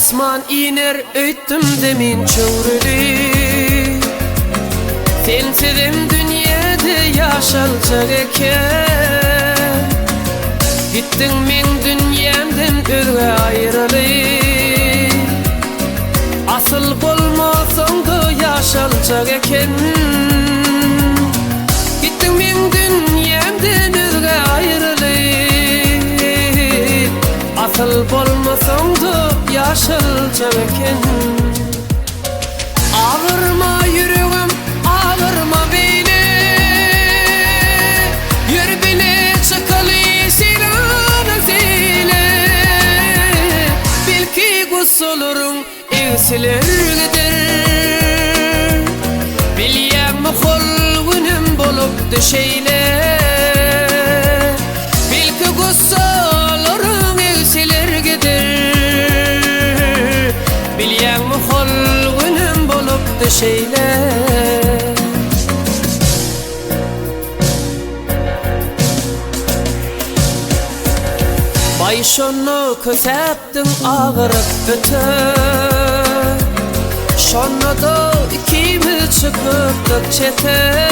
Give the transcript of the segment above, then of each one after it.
Osman iner öýtdüm demin çöwreli. Sensiz dünyada yaşalacak eken. Gittin men dünyamdan özge aýryly. Asıl bolmasaň da yaşalacak eken. Gittin men dünyamdan özge aýryly. Asıl bolmasaň da yaşalacak eken. Ağırma yüreğim, ağırma beyle. Yer bile çakalı silahına zeyle. Belki gussolurun evsiler gider. Bilyem holgunem bolup düşeyle. Belki gussolurun evsiler gider. Bilyem holgunem bolup düşeyle. Şonu köseptin ağırıp öter. Şonu da ikimiz çıkıptık çete.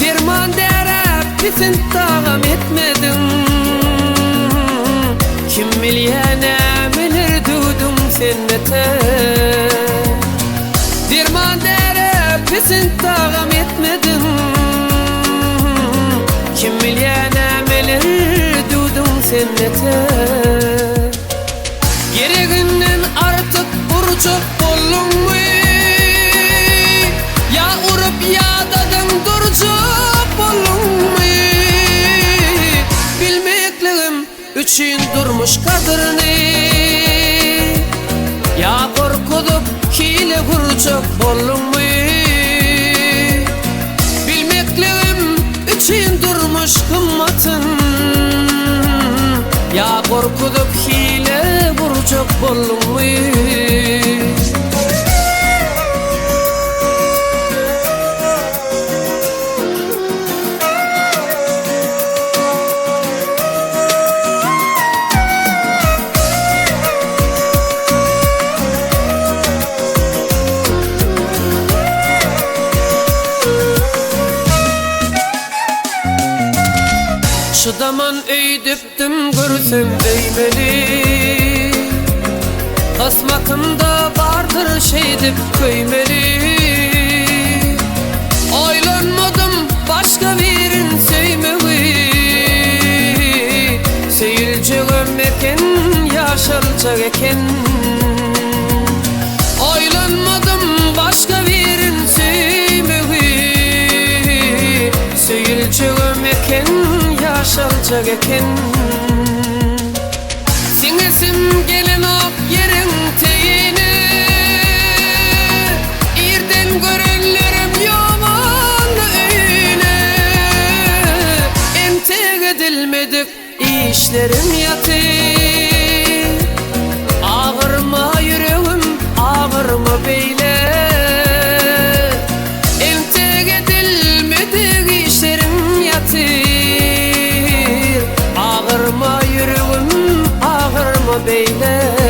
Derman derep bizim tağım etmedin. Kim milyene bilir dudum sennete. Derman derep bizim tağım etmedin. Kim milyene bilir sennete. Gereğinden artık urçup bolunmu? Ya urup ya dadın durcup bolunmu? Bilmekligim üçün durmuş kadırını. Ya korkudup hile kurcuk bolunmu? Bilmekligim üçün durmuş kımmatın. Ya korkudup hile vuracak bolunmu? Şudaman öýdüpdim görsem öýmeli. Kasmakımda vardır şey dip köýmeli. Oylanmadım başka birin söýmeli. Söýüljegem eken, yaşalacak eken. Oylanmadım başka birin söýmeli. Söýüljegem eken, yaşalacak eken. Siňesim gelen ok yerin teyini. İrden görenlerim yaman öyle. Entek edilmedik işlerim yatı. Ağırma yüreğim, ağırma beyle. Entek edilmedik işlerim yatı. Ağırma yüreğim, ağırma beyle.